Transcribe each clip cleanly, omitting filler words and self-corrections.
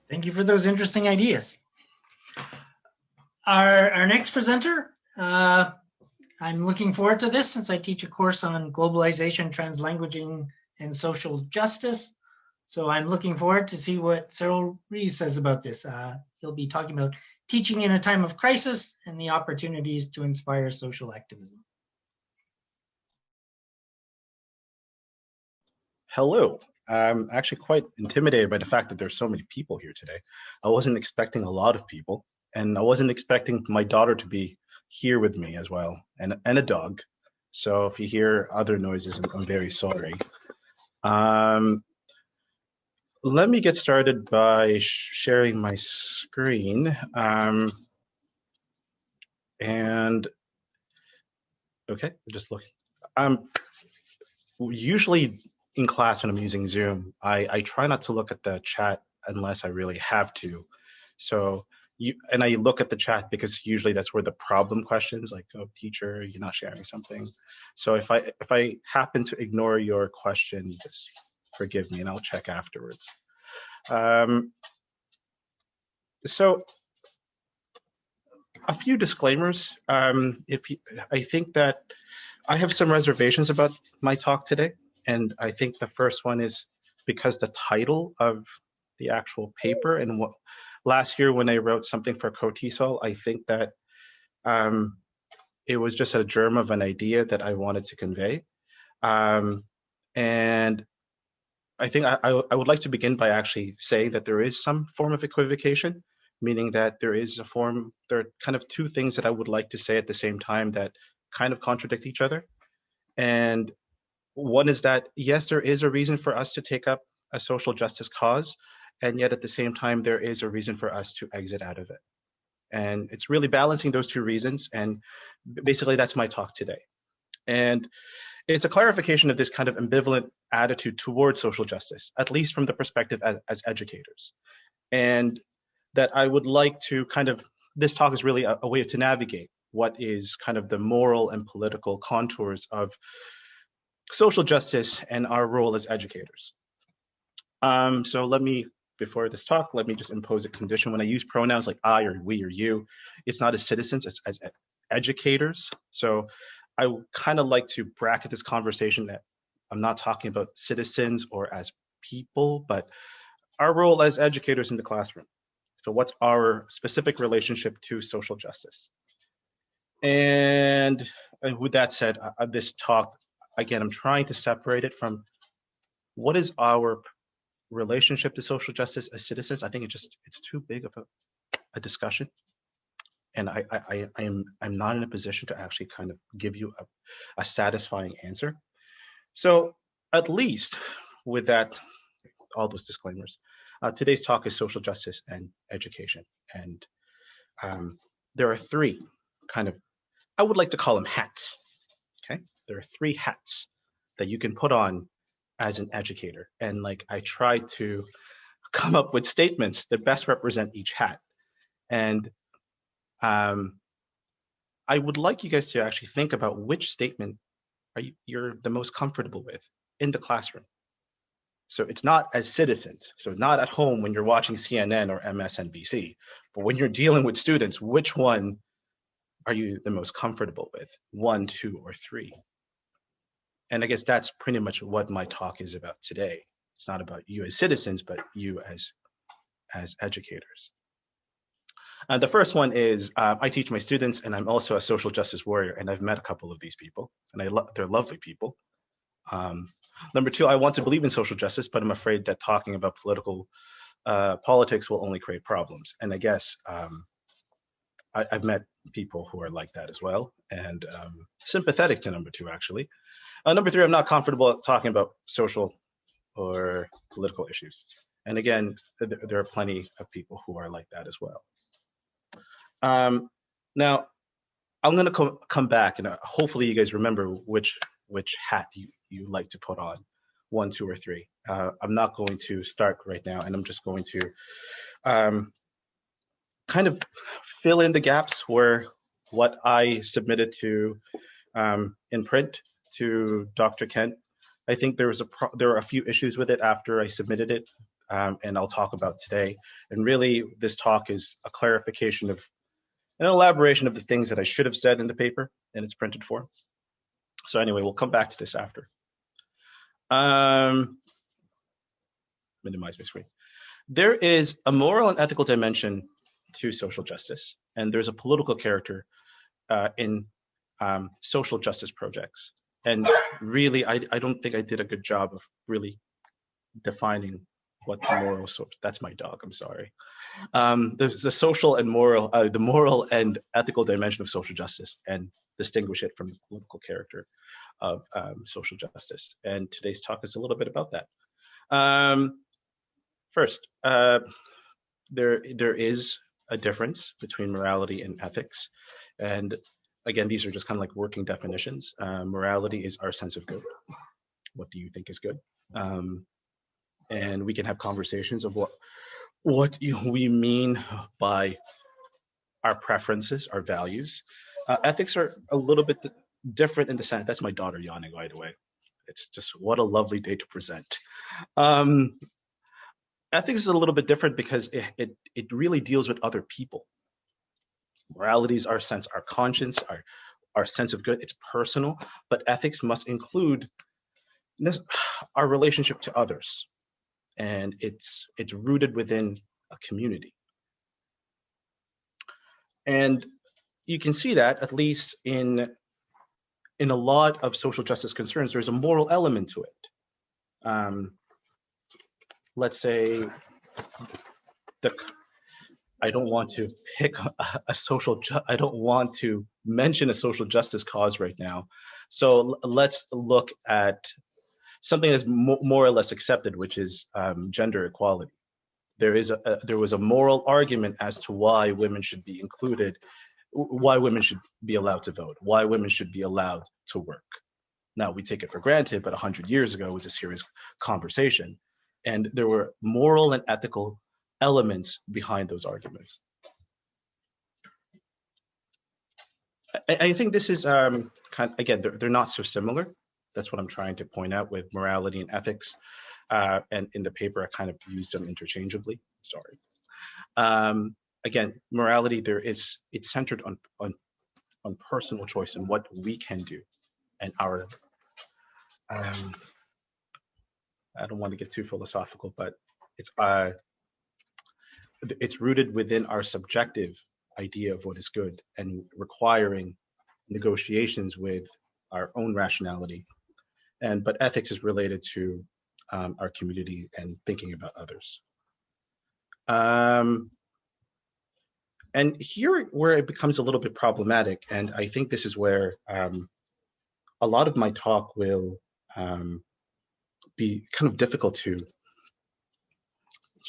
Thank you for those interesting ideas. Our next presenter, I'm looking forward to this since I teach a course on globalization, translanguaging, and social justice. So I'm looking forward to see what Cyril Reyes says about this. He'll be talking about teaching in a time of crisis and the opportunities to inspire social activism. Hello. I'm actually quite intimidated by the fact that there's so many people here today. I wasn't expecting a lot of people, and I wasn't expecting my daughter to be here with me as well, and a dog. So if you hear other noises, I'm very sorry. Let me get started by sharing my screen. And okay, just looking. Usually in class when I'm using Zoom, I try not to look at the chat unless I really have to. So and I look at the chat because usually that's where the problem questions, like, oh, teacher, you're not sharing something. So if I happen to ignore your question, just forgive me and I'll check afterwards. So a few disclaimers. I think that I have some reservations about my talk today. And I think the first one is because the title of the actual paper, and last year when I wrote something for KOTESOL, I think that it was just a germ of an idea that I wanted to convey. And I think I would like to begin by actually saying that there is some form of equivocation, meaning that there are kind of two things that I would like to say at the same time that kind of contradict each other. And one is that, yes, there is a reason for us to take up a social justice cause, and yet at the same time, there is a reason for us to exit out of it. And it's really balancing those two reasons, and basically that's my talk today. And it's a clarification of this kind of ambivalent attitude towards social justice, at least from the perspective as educators. And that I would like to this talk is really a way to navigate what is kind of the moral and political contours of social justice and our role as educators. So before this talk, let me just impose a condition. When I use pronouns like I or we or you, it's not as citizens, it's as educators. So I kind of like to bracket this conversation that I'm not talking about citizens or as people, but our role as educators in the classroom. So what's our specific relationship to social justice? And with that said, this talk, again, I'm trying to separate it from what is our relationship to social justice as citizens. I think it's too big of a discussion. And I'm not in a position to actually kind of give you a satisfying answer. So at least with that, all those disclaimers, today's talk is social justice and education. And there are three I would like to call them hats. Okay, there are three hats that you can put on as an educator. And I try to come up with statements that best represent each hat. And I would like you guys to actually think about which statement you're the most comfortable with in the classroom. So it's not as citizens, so not at home when you're watching CNN or MSNBC, but when you're dealing with students, which one are you the most comfortable with? 1, 2, or 3? And I guess that's pretty much what my talk is about today. It's not about you as citizens, but you as educators. The first one is I teach my students, and I'm also a social justice warrior, and I've met a couple of these people, and they're lovely people. Number 2, I want to believe in social justice, but I'm afraid that talking about politics will only create problems. And I guess I've met people who are like that as well, and sympathetic to number 2, actually. Number 3, I'm not comfortable talking about social or political issues. And again, there are plenty of people who are like that as well. Now, I'm going to come back, and hopefully you guys remember which hat you like to put on, 1, 2, or 3. I'm not going to start right now, and I'm just going to kind of fill in the gaps where what I submitted to in print to Dr. Kent. I think there were a few issues with it after I submitted it. and I'll talk about today. And really, this talk is a clarification of an elaboration of the things that I should have said in the paper in its printed form. So anyway, we'll come back to this after. Minimize my screen. There is a moral and ethical dimension to social justice, and there's a political character in social justice projects. And really, I don't think I did a good job of really defining what the moral, that's my dog, I'm sorry. There's the social and moral, the moral and ethical dimension of social justice, and distinguish it from the political character of social justice. And today's talk is a little bit about that. First, there is a difference between morality and ethics. And again, these are just kind of like working definitions. Morality is our sense of good. What do you think is good? And we can have conversations of what we mean by our preferences, our values. Ethics are a little bit different in the sense, that's my daughter yawning, by the way. It's just, what a lovely day to present. Ethics is a little bit different because it really deals with other people. Morality is our sense, our conscience, our sense of good. It's personal, but ethics must include our relationship to others. And it's rooted within a community. And you can see that, at least in a lot of social justice concerns, there's a moral element to it. Let's say, I don't want to pick I don't want to mention a social justice cause right now. So let's look at something that's more or less accepted, which is gender equality. There was a moral argument as to why women should be included, why women should be allowed to vote, why women should be allowed to work. Now, we take it for granted, but 100 years ago it was a serious conversation. And there were moral and ethical elements behind those arguments. I think this is, again, they're not so similar. That's what I'm trying to point out with morality and ethics. And in the paper, I kind of used them interchangeably. Sorry. Again, morality, it's centered on personal choice and what we can do, and our. I don't want to get too philosophical, but it's rooted within our subjective idea of what is good and requiring negotiations with our own rationality. But ethics is related to our community and thinking about others. And here where it becomes a little bit problematic, and I think this is where a lot of my talk will be kind of difficult to,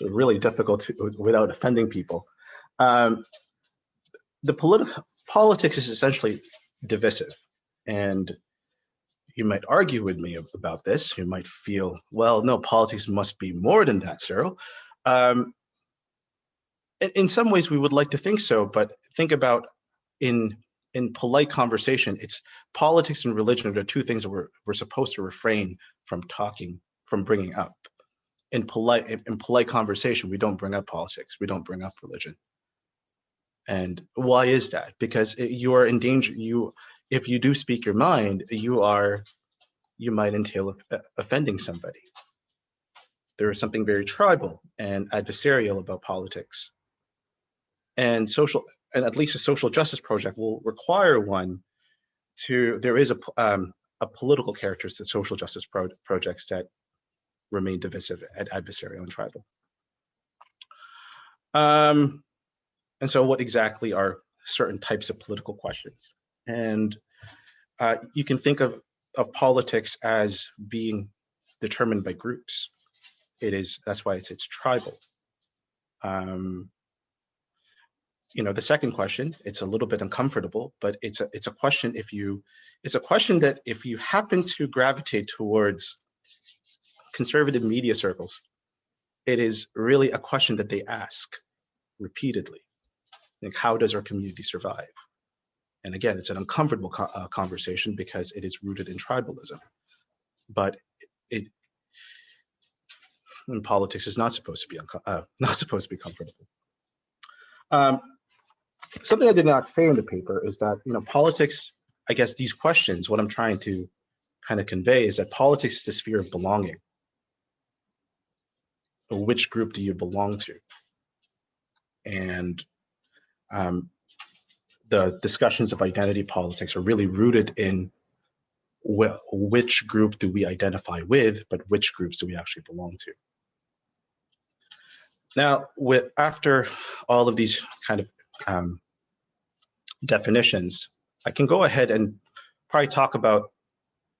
really difficult to, without offending people. The politics is essentially divisive, and you might argue with me about this. You might feel, well, no, politics must be more than that, Cyril. In some ways, we would like to think so, but think about in polite conversation, it's politics and religion are the two things that we're supposed to refrain from bringing up. In polite conversation, we don't bring up politics. We don't bring up religion. And why is that? Because you are in danger. If you do speak your mind, you might entail offending somebody. There is something very tribal and adversarial about politics. And at least a social justice project will require there is a political character to social justice projects that remain divisive and adversarial and tribal. And so what exactly are certain types of political questions? And you can think of politics as being determined by groups. That's why it's tribal. The second question, it's a little bit uncomfortable, but it's a question that if you happen to gravitate towards conservative media circles, it is really a question that they ask repeatedly. Like, how does our community survive? And again, it's an uncomfortable conversation because it is rooted in tribalism. But and politics is not supposed to be not supposed to be comfortable. Something I did not say in the paper is that, politics, I guess these questions, what I'm trying to kind of convey is that politics is the sphere of belonging. Which group do you belong to? And the discussions of identity politics are really rooted in which group do we identify with, but which groups do we actually belong to? Now, after all of these kind of definitions, I can go ahead and probably talk about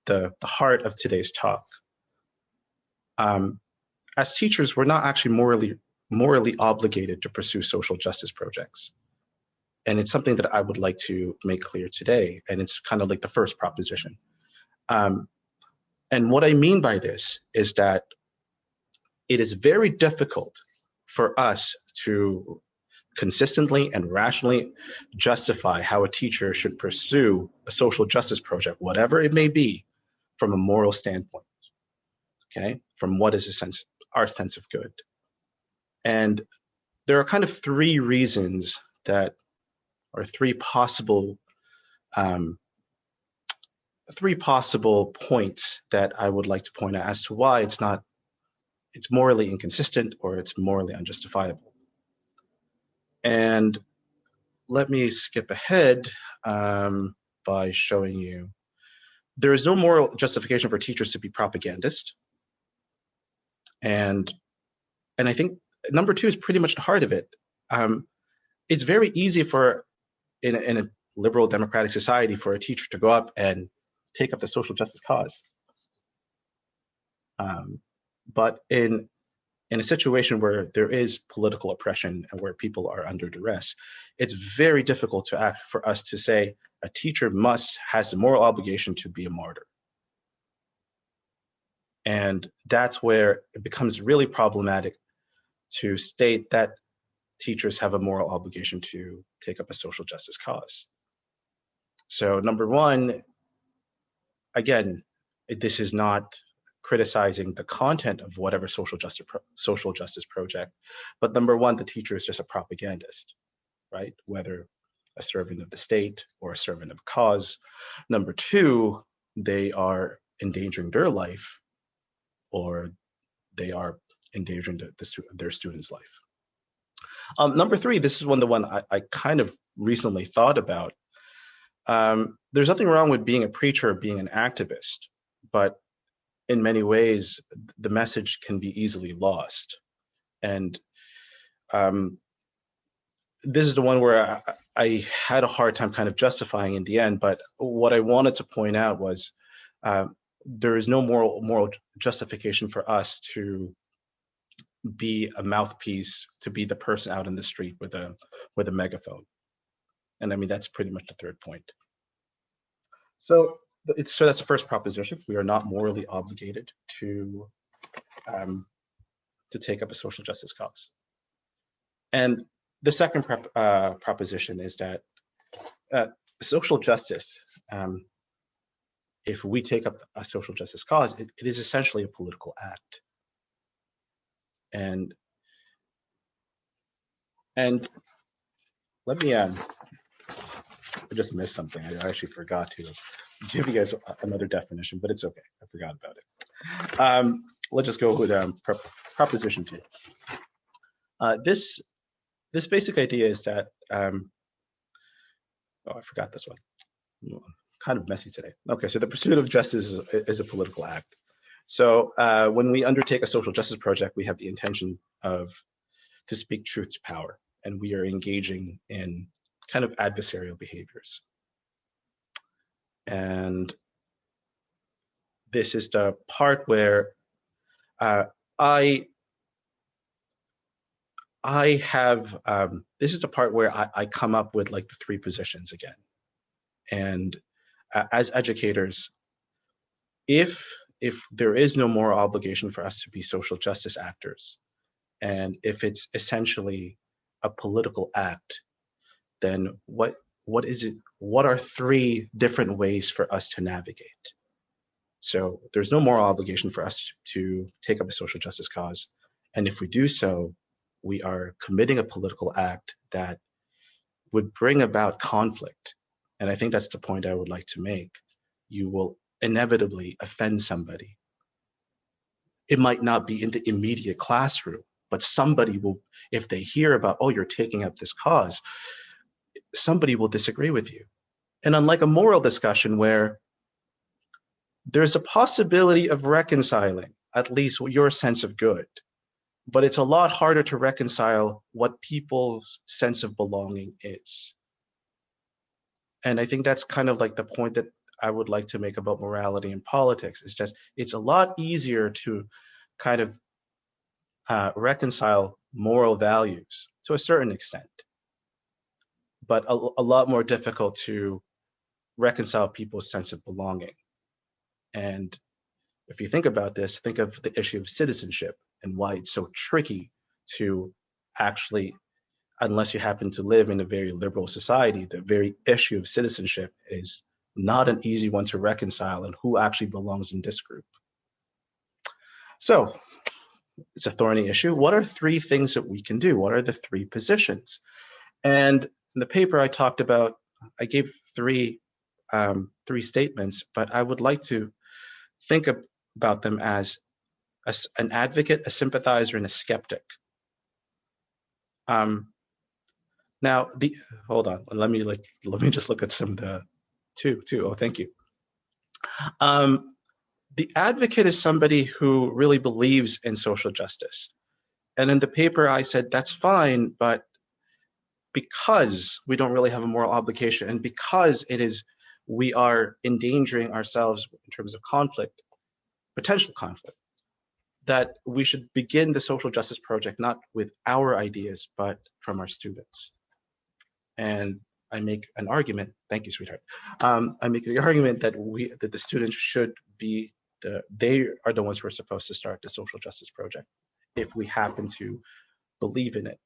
the heart of today's talk. As teachers, we're not actually morally obligated to pursue social justice projects. And it's something that I would like to make clear today. And it's kind of like the first proposition. And what I mean by this is that it is very difficult for us to consistently and rationally justify how a teacher should pursue a social justice project, whatever it may be, from a moral standpoint, okay? From what is our sense of good. And there are kind of three reasons that, or three possible points that I would like to point out as to why it's morally inconsistent or it's morally unjustifiable. And let me skip ahead by showing you there is no moral justification for teachers to be propagandists. And I think number two is pretty much the heart of it. It's very easy in a liberal democratic society for a teacher to go up and take up the social justice cause. But in a situation where there is political oppression and where people are under duress, it's very difficult for us to say a teacher has the moral obligation to be a martyr. And that's where it becomes really problematic to state that teachers have a moral obligation to take up a social justice cause. So number one, again, this is not criticizing the content of whatever social justice project, but number one, the teacher is just a propagandist, right? Whether a servant of the state or a servant of a cause. Number two, they are endangering their life, or they are endangering their students' life. Number three, this is the one I kind of recently thought about. There's nothing wrong with being a preacher or being an activist, but in many ways, the message can be easily lost. And this is the one where I had a hard time kind of justifying in the end, but what I wanted to point out was there is no moral justification for us to be a mouthpiece, to be the person out in the street with a megaphone. And I mean, that's pretty much the third point. So that's the first proposition. We are not morally obligated to take up a social justice cause. And the second proposition is that social justice, if we take up a social justice cause, it is essentially a political act. And let me, I just missed something. I actually forgot to give you guys another definition, but it's okay. I forgot about it. Let's just go with proposition two. This basic idea is that, I forgot this one. Kind of messy today. Okay, so the pursuit of justice is a political act. So when we undertake a social justice project, we have the intention to speak truth to power, and we are engaging in kind of adversarial behaviors. And this is the part where I have, this is the part where I come up with like the three positions again. And as educators, if there is no moral obligation for us to be social justice actors, and if it's essentially a political act, then what is it? What are three different ways for us to navigate? So there's no moral obligation for us to take up a social justice cause. And if we do so, we are committing a political act that would bring about conflict. And I think that's the point I would like to make. You will inevitably offend somebody. It might not be in the immediate classroom, but somebody will, if they hear about, oh, you're taking up this cause, somebody will disagree with you. And unlike a moral discussion where there's a possibility of reconciling at least your sense of good, but it's a lot harder to reconcile what people's sense of belonging is. And I think that's kind of like the point that I would like to make about morality and politics. It's just, it's a lot easier to kind of reconcile moral values to a certain extent, but a lot more difficult to reconcile people's sense of belonging. And if you think about this, think of the issue of citizenship and why it's so tricky to actually, unless you happen to live in a very liberal society, the very issue of citizenship is not an easy one to reconcile, and who actually belongs in this group. So it's a thorny issue. What are 3 things that we can do? What are the 3 positions? And in the paper I talked about, I gave 3 statements, but I would like to think about them as an advocate, a sympathizer, and a skeptic. Now, hold on, let me just look at some of the two. Oh, thank you. The advocate is somebody who really believes in social justice. And in the paper, I said, that's fine, but because we don't really have a moral obligation, and because we are endangering ourselves in terms of conflict, potential conflict, that we should begin the social justice project not with our ideas, but from our students. And I make an argument, thank you, sweetheart. I make the argument that the students should be they are the ones who are supposed to start the social justice project if we happen to believe in it.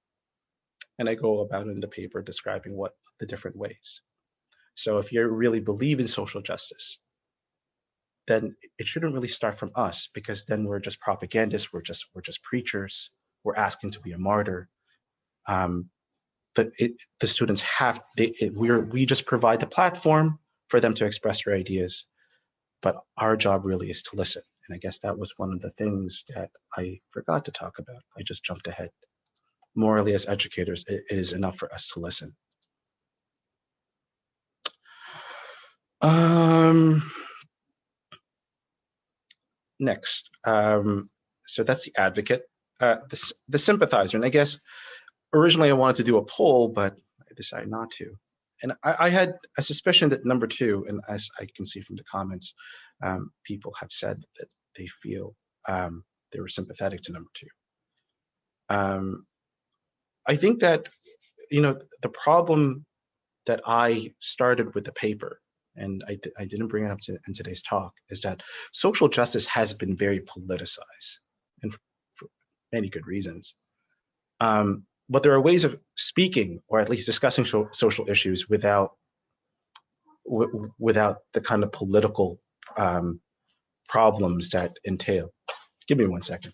And I go about it in the paper describing what the different ways. So if you really believe in social justice, then it shouldn't really start from us, because then we're just propagandists, we're just preachers, we're asking to be a martyr. The students we just provide the platform for them to express their ideas, but our job really is to listen. And I guess that was one of the things that I forgot to talk about. I just jumped ahead. Morally, as educators, it is enough for us to listen. Next, so that's the advocate, the sympathizer. And I guess originally I wanted to do a poll, but I decided not to. And I had a suspicion that number 2, and as I can see from the comments, people have said that they feel they were sympathetic to number 2. I think that, the problem that I started with the paper, and I didn't bring it up in today's talk, is that social justice has been very politicized, and for many good reasons. But there are ways of speaking, or at least discussing social issues without the kind of political problems that entail. Give me 1 second.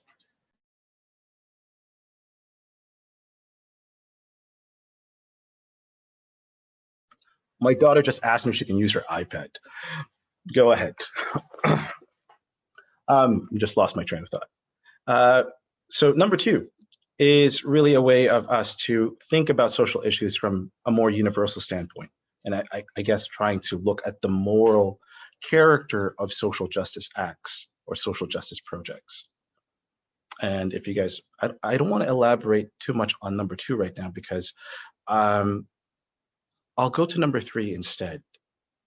My daughter just asked me if she can use her iPad. Go ahead. Just lost my train of thought. So number 2 is really a way of us to think about social issues from a more universal standpoint. And I guess trying to look at the moral character of social justice acts or social justice projects. And if you guys, I don't want to elaborate too much on number 2 right now, because I'll go to number 3 instead,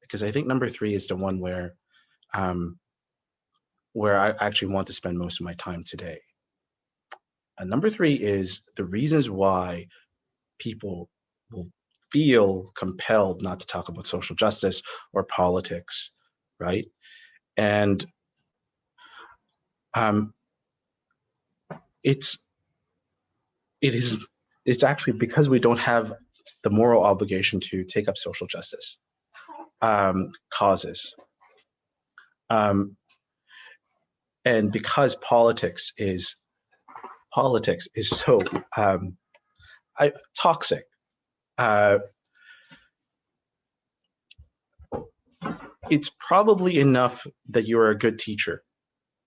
because I think number 3 is the one where I actually want to spend most of my time today. Number 3 is the reasons why people will feel compelled not to talk about social justice or politics, right? And it's actually because we don't have the moral obligation to take up social justice causes. And because politics is politics is so toxic. It's probably enough that you are a good teacher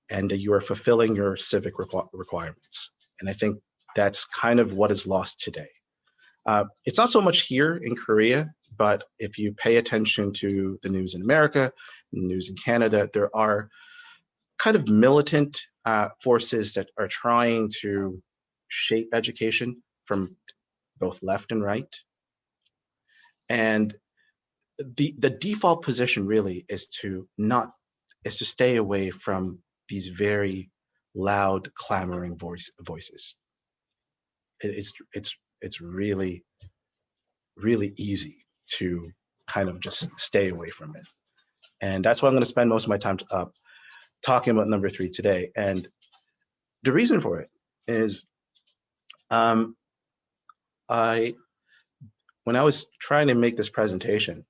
and that you are fulfilling your civic requirements. And I think that's kind of what is lost today. It's not so much here in Korea, but if you pay attention to the news in America, the news in Canada, there are kind of militant forces that are trying to shape education from both left and right. And the default position really is to stay away from these very loud, clamoring voices. It's really, really easy to kind of just stay away from it. And that's why I'm going to spend most of my time talking about number 3 today. And the reason for it is when I was trying to make this presentation,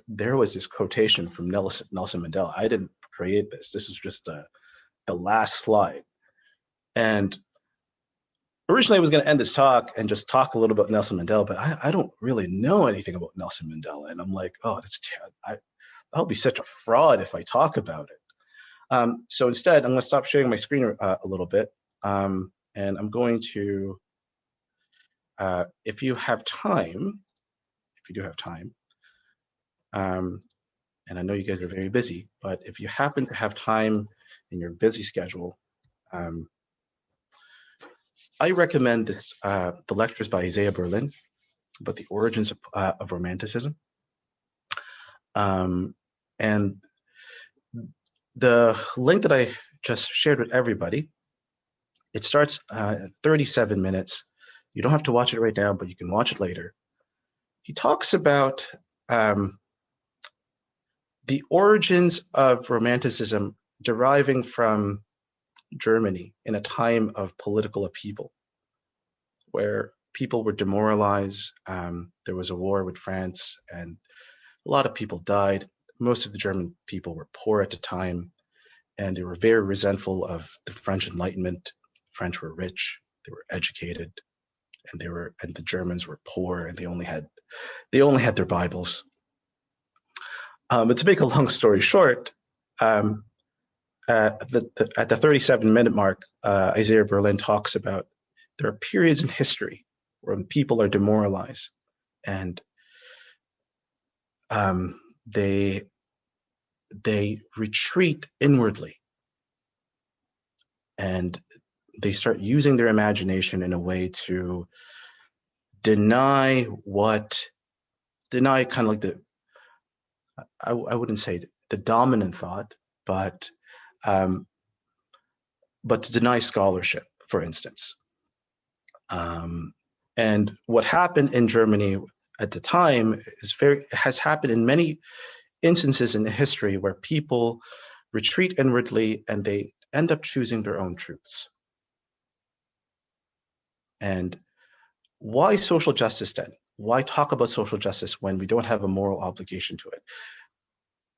there was this quotation from Nelson Mandela. I didn't create this. This was just the last slide. And originally I was going to end this talk and just talk a little about Nelson Mandela, but I don't really know anything about Nelson Mandela. And I'm like, oh, I'll be such a fraud if I talk about it. So instead, I'm going to stop sharing my screen a little bit. And I'm going to, if you have time, and I know you guys are very busy, but if you happen to have time in your busy schedule, I recommend the lectures by Isaiah Berlin about the origins of Romanticism. And the link that I just shared with everybody, it starts at 37 minutes. You don't have to watch it right now, but you can watch it later. He talks about the origins of Romanticism deriving from Germany in a time of political upheaval, where people were demoralized. There was a war with France, and a lot of people died. Most of the German people were poor at the time, and they were very resentful of the French Enlightenment. The French were rich, they were educated, and the Germans were poor, and they only had their Bibles. But to make a long story short, at the 37-minute mark, Isaiah Berlin talks about there are periods in history when people are demoralized and they retreat inwardly and they start using their imagination in a way to deny kind of like I wouldn't say the dominant thought, but to deny scholarship, for instance. And what happened in Germany at the time has happened in many instances in the history where people retreat inwardly and they end up choosing their own truths. And why social justice then? Why talk about social justice when we don't have a moral obligation to it?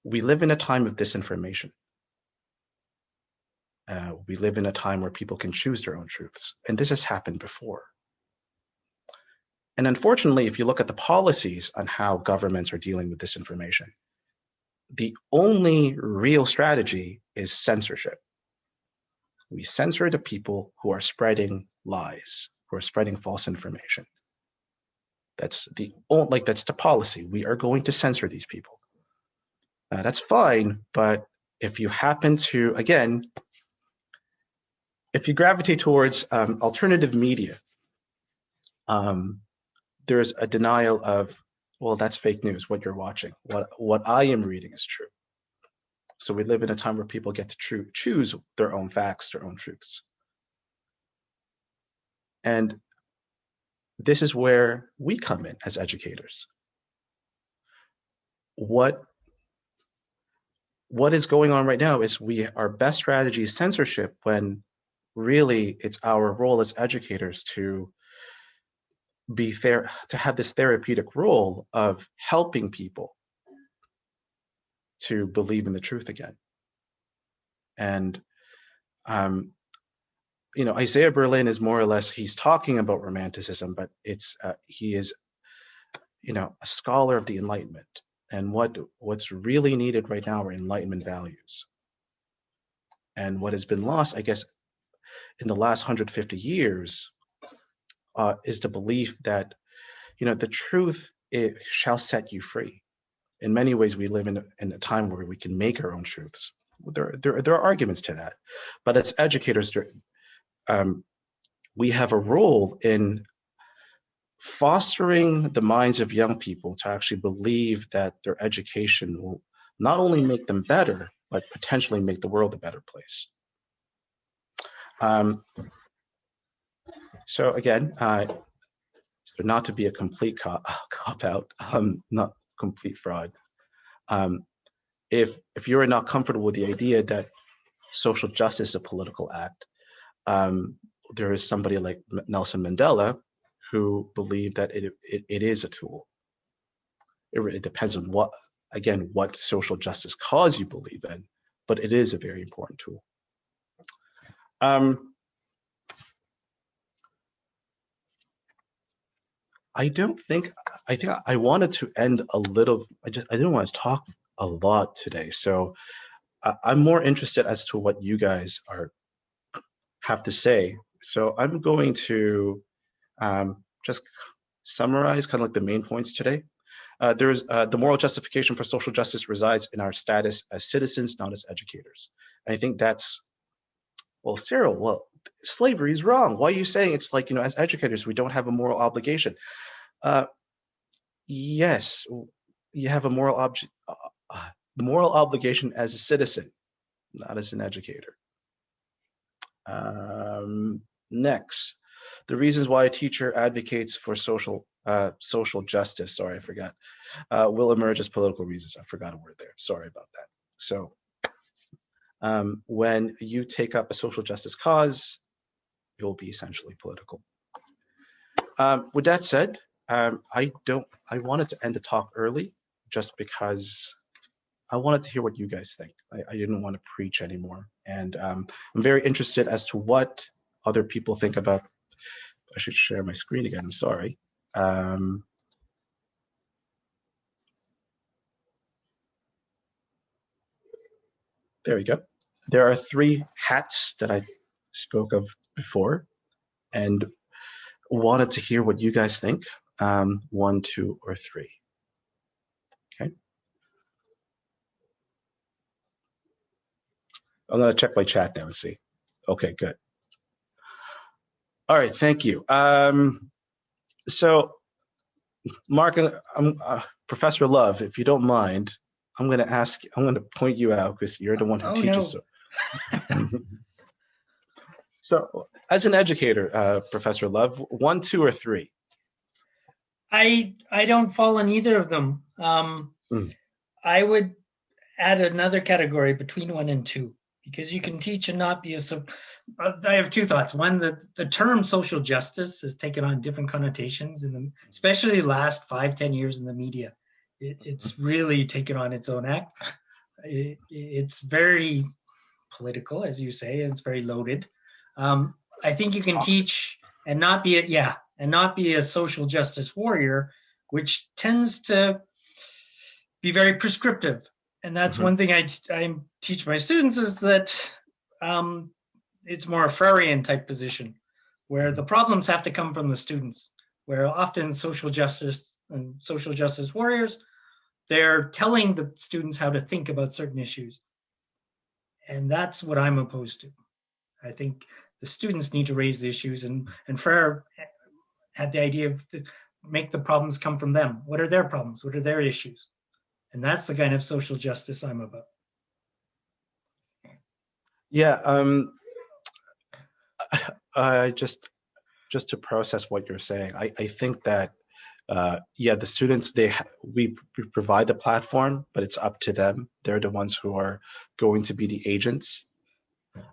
We live in a time of disinformation. We live in a time where people can choose their own truths. And this has happened before. And unfortunately, if you look at the policies on how governments are dealing with disinformation, the only real strategy is censorship. We censor the people who are spreading lies, who are spreading false information. That's the policy. We are going to censor these people. That's fine, but if you happen to, again, if you gravitate towards alternative media, there's a denial of, well, that's fake news, what you're watching. What I am reading is true. So we live in a time where people get to choose their own facts, their own truths. And this is where we come in as educators. What is going on right now is our best strategy is censorship, when really it's our role as educators to be fair, to have this therapeutic role of helping people to believe in the truth again. And Isaiah Berlin is more or less, he's talking about romanticism, but he is, a scholar of the Enlightenment. And what's really needed right now are Enlightenment values. And what has been lost, I guess, in the last 150 years is the belief that, the truth, it shall set you free. In many ways, we live in a time where we can make our own truths. There are arguments to that. But as educators, we have a role in fostering the minds of young people to actually believe that their education will not only make them better, but potentially make the world a better place. So again, not to be a complete cop-out, not complete fraud. If you're not comfortable with the idea that social justice is a political act, there is somebody like Nelson Mandela who believed that it is a tool. It depends on what social justice cause you believe in, but it is a very important tool. I think I wanted to end a little. I didn't want to talk a lot today, so I'm more interested as to what you guys have to say. So I'm going to just summarize kind of like the main points today. There's the moral justification for social justice resides in our status as citizens, not as educators. And I think that's, well, Cyril, slavery is wrong. Why are you saying it's like, as educators, we don't have a moral obligation? Yes, you have a moral obligation as a citizen, not as an educator. Next, the reasons why a teacher advocates for social justice, sorry, I forgot, will emerge as political reasons. I forgot a word there. Sorry about that. So when you take up a social justice cause, you'll be essentially political. With that said, I wanted to end the talk early just because I wanted to hear what you guys think. I didn't want to preach anymore. And I'm very interested as to what other people think about. I should share my screen again. I'm sorry. There we go. There are 3 hats that I spoke of before and wanted to hear what you guys think. 1, 2, or 3. Okay. I'm going to check my chat now and see. Okay, good. All right, thank you. So, Mark, Professor Love, if you don't mind, I'm going to point you out because you're the one who teaches. No. So, as an educator, Professor Love, 1, 2, or 3? I don't fall in either of them. I would add another category between 1 and 2, because you can teach and not be I have 2 thoughts. One, the term social justice has taken on different connotations especially the last 5-10 years in the media. It's really taken on its own act. It's very political, as you say, and it's very loaded. I think you can teach and not be a social justice warrior, which tends to be very prescriptive. And that's one thing I teach my students, is that it's more a Freirean type position, where the problems have to come from the students, where often social justice and social justice warriors, they're telling the students how to think about certain issues. And that's what I'm opposed to. I think the students need to raise the issues, and Freire had the idea of make the problems come from them. What are their problems? What are their issues? And that's the kind of social justice I'm about. Yeah, just to process what you're saying, I think that the students, we provide the platform, but it's up to them. They're the ones who are going to be the agents.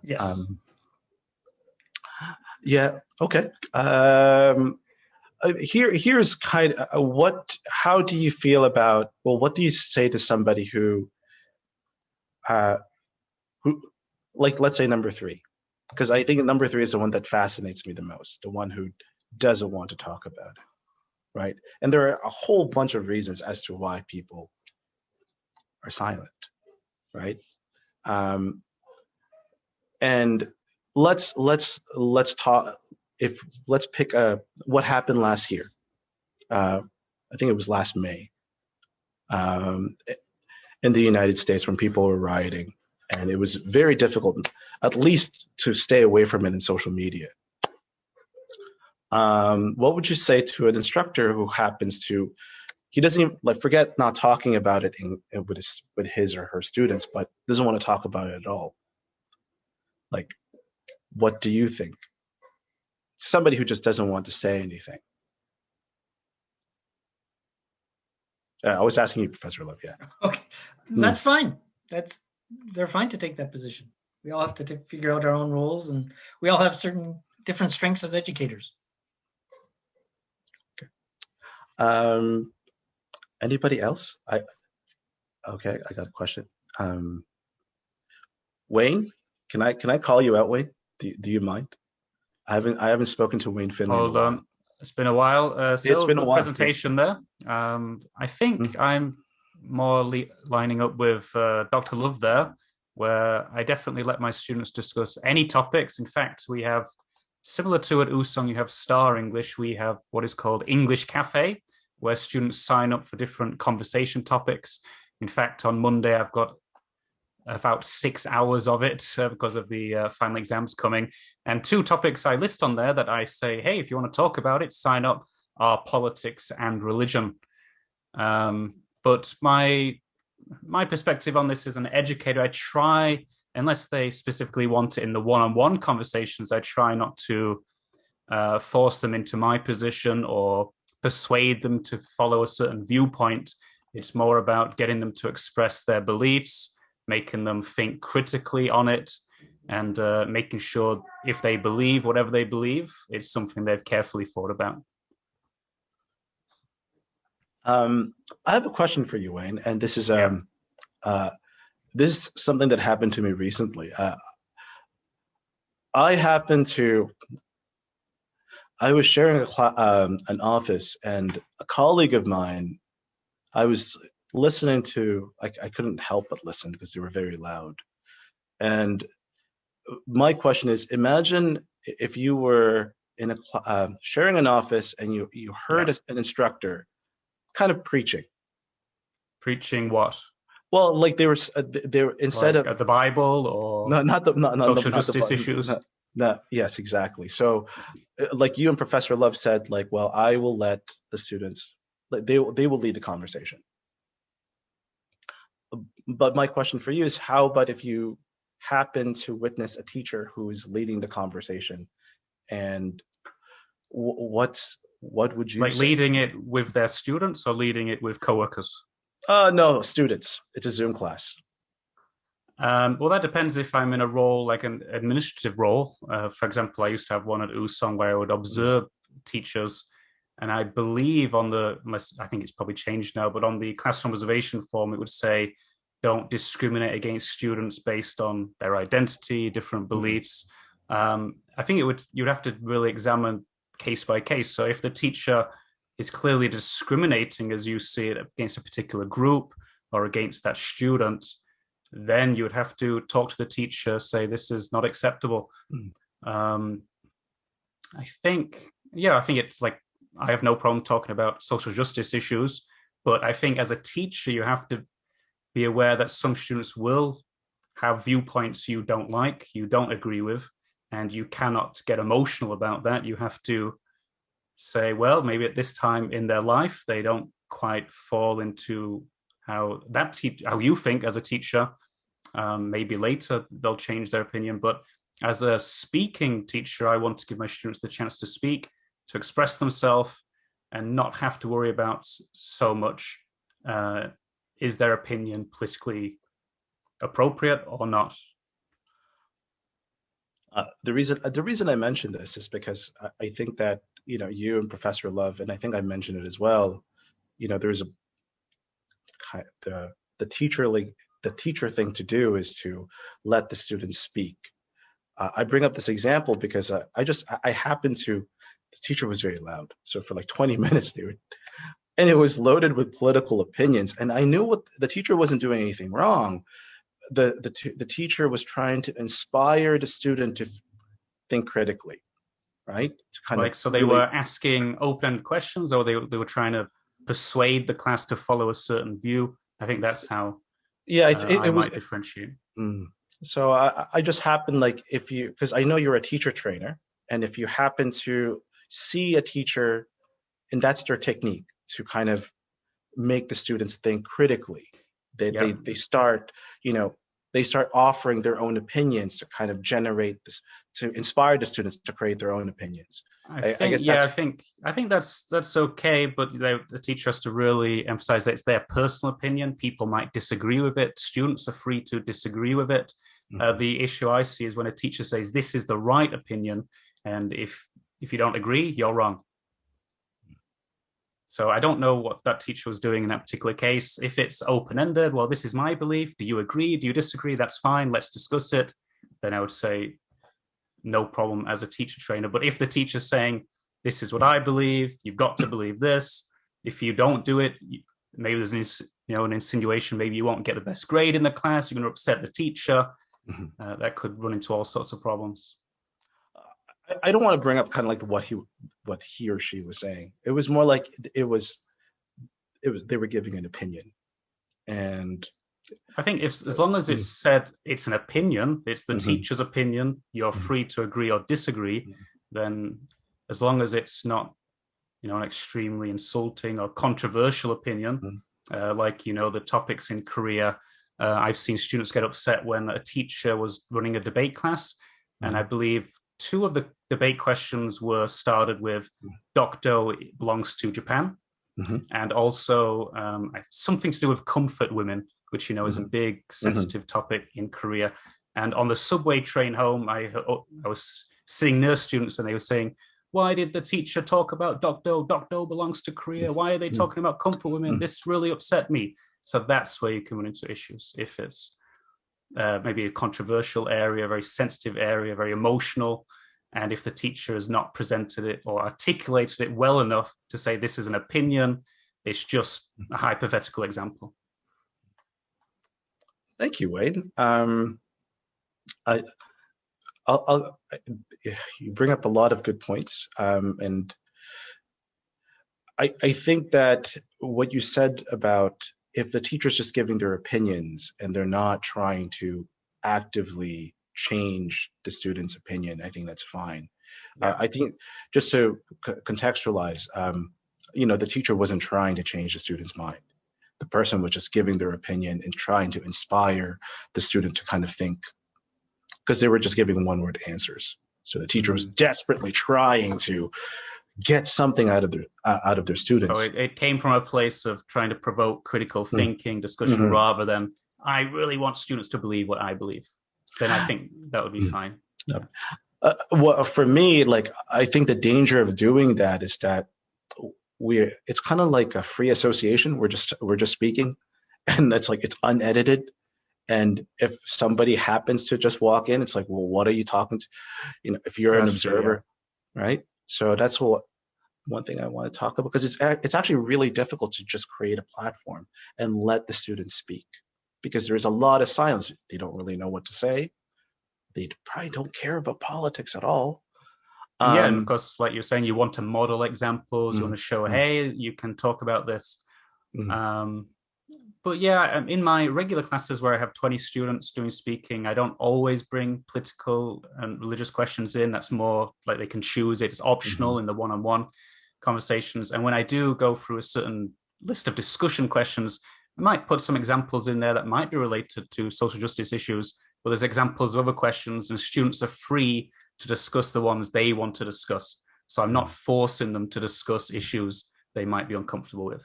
Yes. Yeah. Okay. Here's kind of how do you feel about, what do you say to somebody who like, let's say number 3, because I think number 3 is the one that fascinates me the most, the one who doesn't want to talk about it, right? And there are a whole bunch of reasons as to why people are silent, right? And let's talk. Let's pick what happened last year. I think it was last May, in the United States, when people were rioting, and it was very difficult, at least to stay away from it in social media. What would you say to an instructor who happens to, he doesn't even, like, forget not talking about it with his or her students, but doesn't want to talk about it at all? Like, what do you think? Somebody who just doesn't want to say anything. I was asking you, Professor Love. Yeah. Okay, that's fine. They're fine to take that position. We all have to figure out our own roles, and we all have certain different strengths as educators. Okay. Anybody else? I got a question. Wayne, can I call you out, Wayne? Do you mind? I haven't spoken to Wayne Finley in a while. It's been a while. So it's been a while. Presentation there. I think I'm more lining up with Dr. Love there, where I definitely let my students discuss any topics. In fact, we have, similar to at Woosong, you have Star English. We have what is called English Cafe, where students sign up for different conversation topics. In fact, on Monday, I've got about 6 hours of it because of the final exams coming. And 2 topics I list on there that I say, hey, if you want to talk about it, sign up, are politics and religion. But my perspective on this as an educator, I try, unless they specifically want it in the one-on-one conversations, I try not to force them into my position or persuade them to follow a certain viewpoint. It's more about getting them to express their beliefs, making them think critically on it, and making sure if they believe whatever they believe, it's something they've carefully thought about. I have a question for you, Wayne, and this is this is something that happened to me recently. I was sharing an office, and a colleague of mine, I was listening to, I couldn't help but listen because they were very loud. And my question is, imagine if you were in sharing an office and you heard an instructor kind of preaching. Preaching what? Well, like they were instead like of the Bible, or not social justice issues. Yes, exactly. So, like you and Professor Love said, like, well, I will let the students, like, they will lead the conversation. But my question for you is, how about if you happen to witness a teacher who is leading the conversation, and what would you like say? Leading it with their students or leading it with coworkers? No, students. It's a Zoom class. Well, that depends if I'm in a role like an administrative role. For example, I used to have one at Woosong where I would observe teachers, and I believe unless I think it's probably changed now, but on the classroom observation form, it would say, don't discriminate against students based on their identity, different beliefs. I think you'd have to really examine case by case. So if the teacher is clearly discriminating, as you see it, against a particular group or against that student, then you would have to talk to the teacher, say this is not acceptable. I think it's like, I have no problem talking about social justice issues, but I think as a teacher, you have to be aware that some students will have viewpoints you don't like, you don't agree with, and you cannot get emotional about that. You have to say, well, maybe at this time in their life, they don't quite fall into how you think as a teacher. Maybe later they'll change their opinion, but as a speaking teacher, I want to give my students the chance to speak, to express themselves, and not have to worry about so much, is their opinion politically appropriate or not? The reason I mention this is because I think that, you and Professor Love, and I think I mentioned it as well, there's the teacher thing to do is to let the students speak. I bring up this example because I happened to, the teacher was very loud. So for like 20 minutes, and it was loaded with political opinions. And I knew what the teacher wasn't doing anything wrong. The teacher was trying to inspire the student to think critically, right? To kind Like, of so they really, were asking open-ended questions, or they were trying to persuade the class to follow a certain view. I think that's how yeah, I it was. might differentiate. So I just happened, like, if you, because I know you're a teacher trainer, and if you happen to see a teacher and that's their technique to kind of make the students think critically, they start, they start offering their own opinions to kind of generate this, to inspire the students to create their own opinions. I guess I think that's okay, but the teacher has to really emphasize that it's their personal opinion. People might disagree with it. Students are free to disagree with it. The issue I see is when a teacher says this is the right opinion, and if you don't agree, you're wrong. So I don't know what that teacher was doing in that particular case. If it's open-ended, well, this is my belief. Do you agree? Do you disagree? That's fine. Let's discuss it. Then I would say no problem as a teacher trainer. But if the teacher's saying, this is what I believe, you've got to believe this. If you don't do it, maybe there's an insinuation, maybe you won't get the best grade in the class, you're going to upset the teacher. That could run into all sorts of problems. I don't want to bring up kind of like what he or she was saying. It was more like it was they were giving an opinion, and I think as long as it's said it's an opinion, it's the teacher's opinion, you're free to agree or disagree. Then as long as it's not an extremely insulting or controversial opinion, like the topics in Korea. I've seen students get upset when a teacher was running a debate class, and I believe 2 of the debate questions were started with Dokdo belongs to Japan, and also something to do with comfort women, which is a big sensitive topic in Korea. And on the subway train home, I was sitting near students, and they were saying, why did the teacher talk about Dokdo? Dokdo belongs to Korea. Why are they talking about comfort women? This really upset me. So that's where you can run into issues. If it's maybe a controversial area, very sensitive area, very emotional, and if the teacher has not presented it or articulated it well enough to say this is an opinion, it's just a hypothetical example. Thank you, Wade. You bring up a lot of good points, and I think that what you said about if the teacher's just giving their opinions and they're not trying to actively change the student's opinion, I think that's fine. I think just to contextualize, the teacher wasn't trying to change the student's mind. The person was just giving their opinion and trying to inspire the student to kind of think, because they were just giving one-word answers. So the teacher was desperately trying to get something out of their students. So it came from a place of trying to provoke critical thinking, discussion, rather than I really want students to believe what I believe. Then I think that would be fine. Well, for me, I think the danger of doing that is that it's kind of like a free association. We're just speaking, and it's unedited. And if somebody happens to just walk in, it's like, well, what are you talking to? If you're an observer, right? So that's one thing I want to talk about, because it's actually really difficult to just create a platform and let the students speak, because there's a lot of silence. They don't really know what to say. They probably don't care about politics at all. And because, like you're saying, you want to model examples, you want to show, hey, you can talk about this. But yeah, in my regular classes where I have 20 students doing speaking, I don't always bring political and religious questions in. That's more like they can choose it. It's optional in the one-on-one conversations. And when I do go through a certain list of discussion questions, I might put some examples in there that might be related to social justice issues, but there's examples of other questions, and students are free to discuss the ones they want to discuss. So I'm not forcing them to discuss issues they might be uncomfortable with.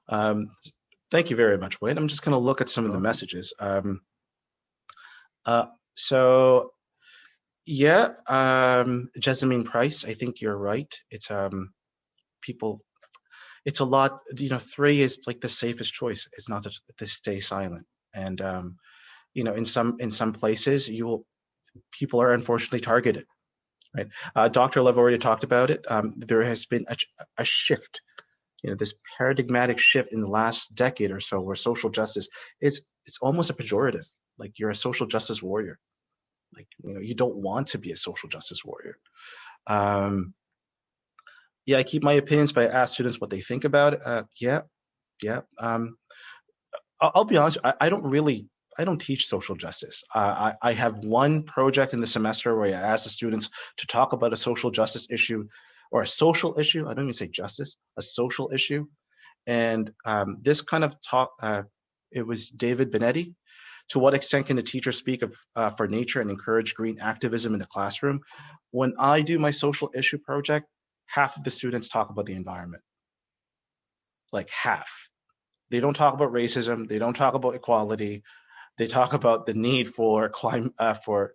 Thank you very much, Wade. I'm just going to look at some of the messages. Jessamine Price, I think you're right. It's people. It's a lot. 3 is like the safest choice. It's not to stay silent. And in some places, people are unfortunately targeted, right? Dr. Love already talked about it. There has been a shift, this paradigmatic shift in the last decade or so, where social justice it's almost a pejorative. Like, you're a social justice warrior. Like, you don't want to be a social justice warrior. Yeah, I keep my opinions, but I ask students what they think about it. Yeah. I'll be honest. I don't teach social justice. I have one project in the semester where I ask the students to talk about a social justice issue or a social issue. I don't even say justice, a social issue. And this kind of talk, it was David Benetti. To what extent can a teacher speak for nature and encourage green activism in the classroom? When I do my social issue project, half of the students talk about the environment. Like, half. They don't talk about racism. They don't talk about equality. They talk about the need for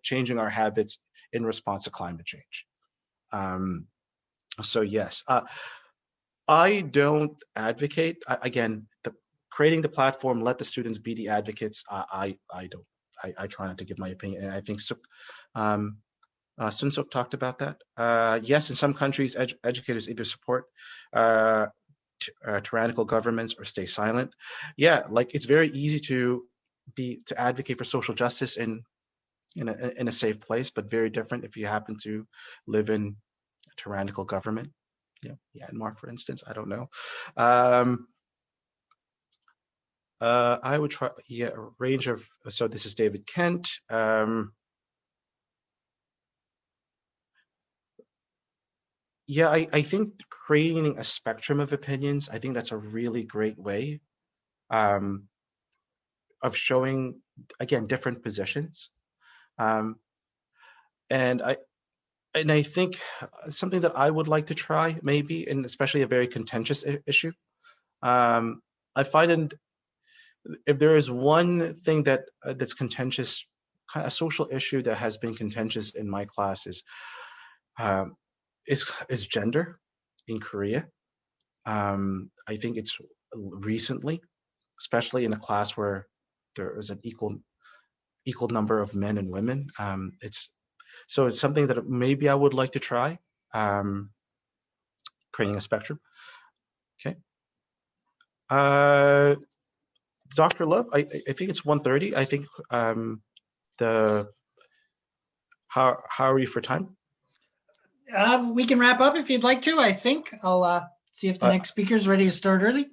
changing our habits in response to climate change. So yes, I don't advocate. Again, creating the platform, let the students be the advocates. I don't. I try not to give my opinion. And I think Sun Suk talked about that. Yes, in some countries, educators either support tyrannical governments or stay silent. Yeah, like, it's very easy to advocate for social justice in a safe place, but very different if you happen to live in a tyrannical government. Myanmar, for instance. I don't know. I would try. A range of. So this is David Kent. I think creating a spectrum of opinions, I think that's a really great way of showing, again, different positions. And I think something that I would like to try, maybe, and especially a very contentious issue. I find if there is one thing that's contentious, kind of a social issue that has been contentious in my classes, is gender in Korea. I think it's recently, especially in a class where there is an equal number of men and women. It's something that maybe I would like to try, creating a spectrum. Okay. Dr. Love, I think it's 1:30. I think how are you for time? We can wrap up if you'd like to. I think I'll see if the next speaker's ready to start early.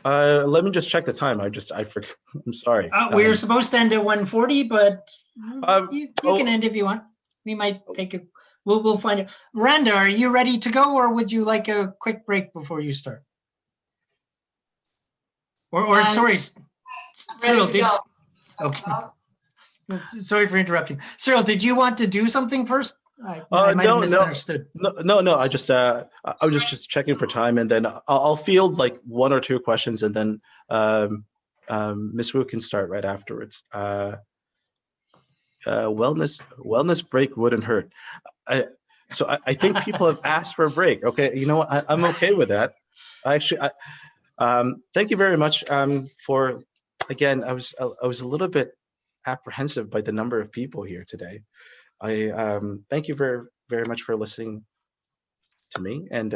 Let me just check the time. I forget. I'm sorry. We were supposed to end at 1:40, but you can end if you want. We might take a. We'll find it. Randa, are you ready to go, or would you like a quick break before you start? Or sorry, Cyril. Okay. Sorry for interrupting. Cyril, did you want to do something first? I might have misunderstood. No. I was just checking for time, and then I'll field like one or two questions, and then Ms. Wu can start right afterwards. Wellness break wouldn't hurt. I think people have asked for a break. Okay, you know what? I'm okay with that. Thank you very much for. Again, I was a little bit apprehensive by the number of people here today. I thank you very, very much for listening to me. And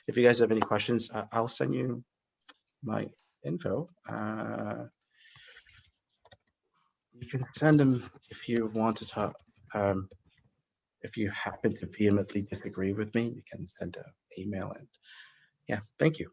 if you guys have any questions, I'll send you my info. You can send them if you want to talk. If you happen to vehemently disagree with me, you can send an email. And yeah, thank you.